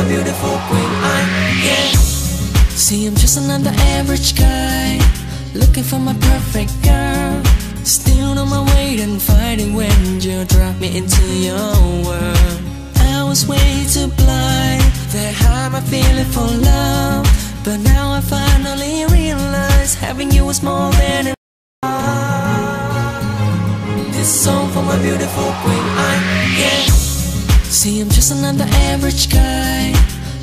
my beautiful queen. Yeah. See, I'm just another average guy, looking for my perfect girl. Still on my way and fighting when you drop me into your world. I was way too blind, that high my feeling for love. But now I finally realize having you was more than enough. This song for my beautiful queen. Yeah. See, I'm just another average guy,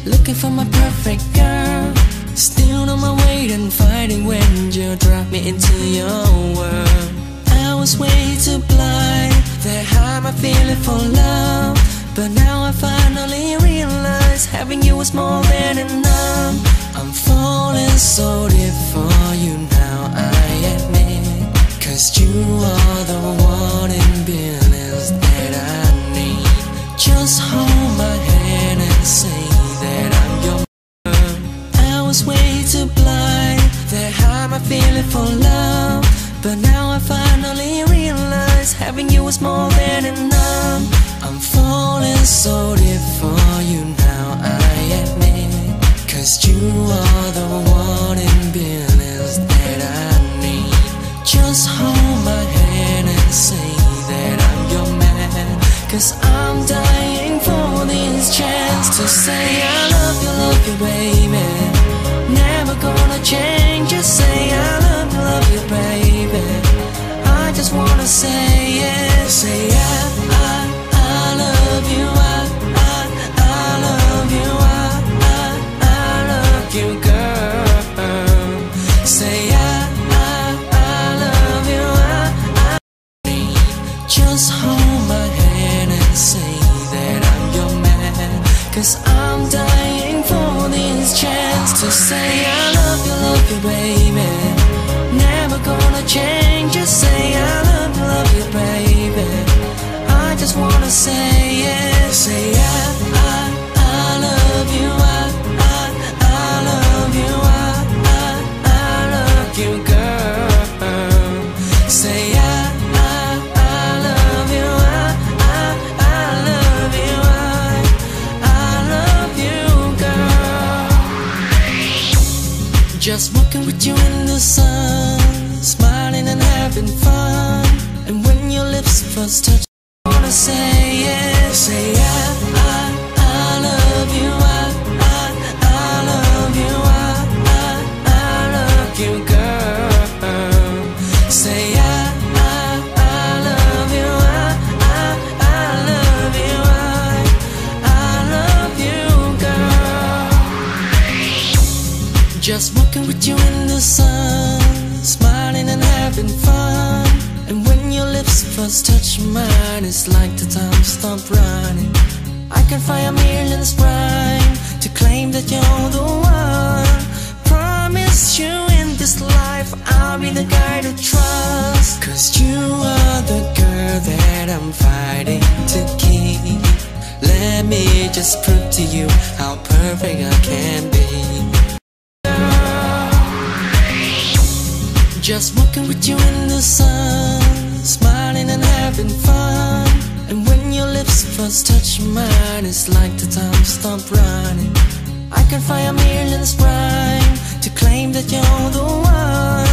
looking for my perfect girl. Still on my way and fighting when you drop me into your world. I was way too blind, that high my feeling for love. But now I finally realize having you was more than enough. I'm falling so deep for you now, I admit. Cause you are the one in billions that I need. Just hold my hand and say that I'm your girl. I was way too blind, that high my feeling for love. But now I finally realize having you was more than enough. I'm falling so deep for you now, I admit. Cause you are the one in billions that I need. Just hold my hand and say that I'm your man. Cause I'm dying for this chance to say I love you, baby. Never gonna change, just say I love you, baby. I just wanna say it, say I love you, I love you, I love you, girl. Say I love you, I need. Just hold my hand and say that I'm your man. Cause I'm dying for this chance to say I love you, baby. Never gonna change, just say I love you, baby. I just wanna say it, say I love you, I love you, I love you, girl. Say I love you, I love you, I love you, girl. Just walking with you in the sun, smiling and having fun. And when your lips first touch, I wanna say it, say I love you, I love you, I love you, girl. Say I love you, I love you, I love you, girl. Just walking with you in the sun, smiling and having fun. And when your lips first touch mine, it's like the time stopped running. I can find a million's rhyme to claim that you're the one. Promise you in this life I'll be the guy to trust. Cause you are the girl that I'm fighting to keep. Let me just prove to you how perfect I can be. Just walking with you in the sun, smiling and having fun. And when your lips first touch mine, it's like the time stopped running. I can find a million's rhyme to claim that you're the one.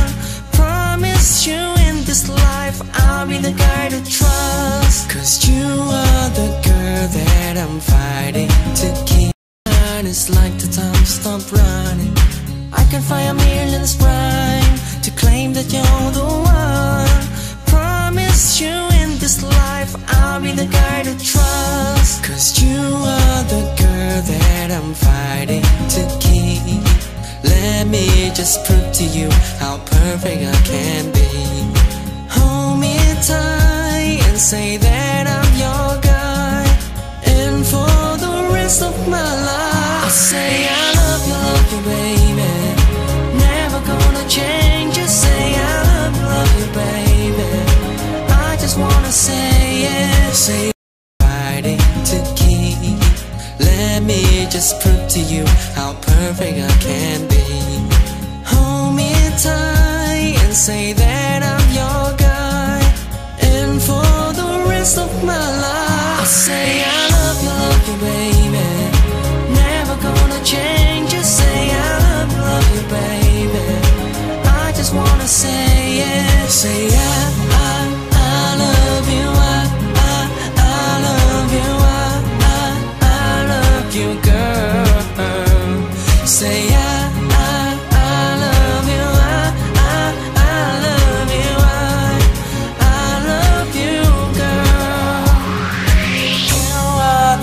Promise you in this life I'll be the guy to trust. Cause you are the girl that I'm fighting to keep. It's like the time stopped running. I can find a million's rhyme to claim that you're the one. Promise you in this life I'll be the guy to trust. Cause you are the girl that I'm fighting to keep. Let me just prove to you how perfect I can be. Hold me tight and say that I'm your guy. And for the rest of my life I'll say I love you, baby. Never gonna change, just say I love you, baby. I just wanna say it, say fighting to keep. Let me just prove to you how perfect I can be. Hold me tight and say that I'm your guy. And for the rest of my life I'll say I love you, baby. Never wanna say it. Say I love you, I love you, I love you, girl. Say I love you, I love you, I love you, girl. You are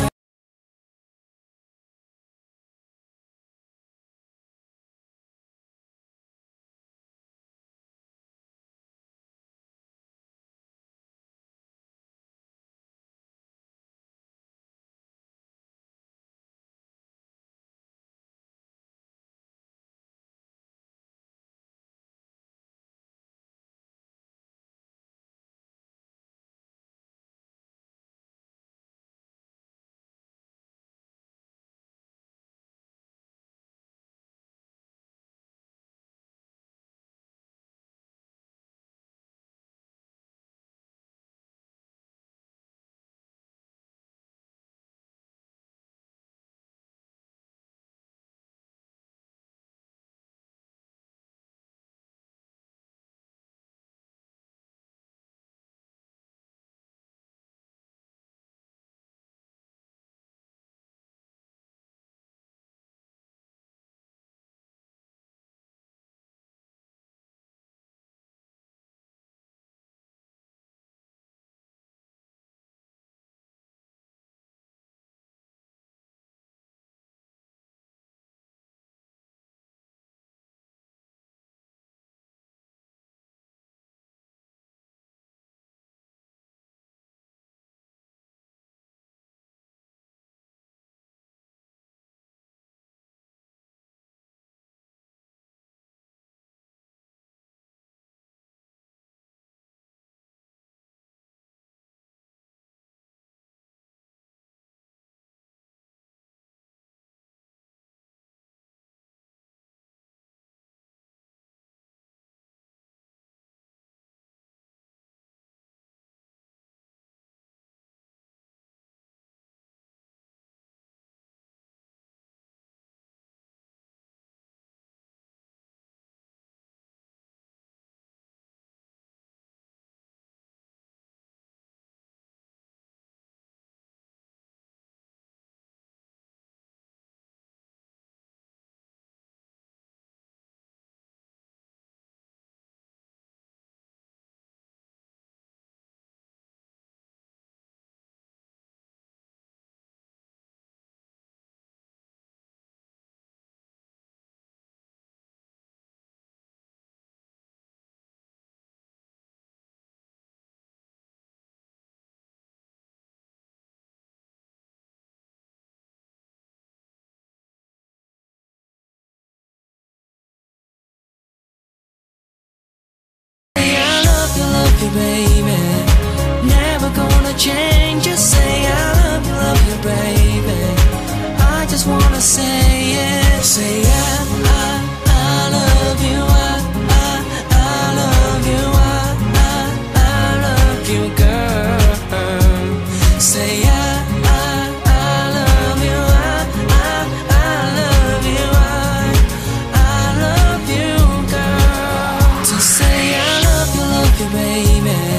the baby, never gonna change. Just say I love you, baby. I just wanna say it. Say I love you, I love you, I love you, girl. Say I love you, I love you, I love you, girl. To say I love you, baby.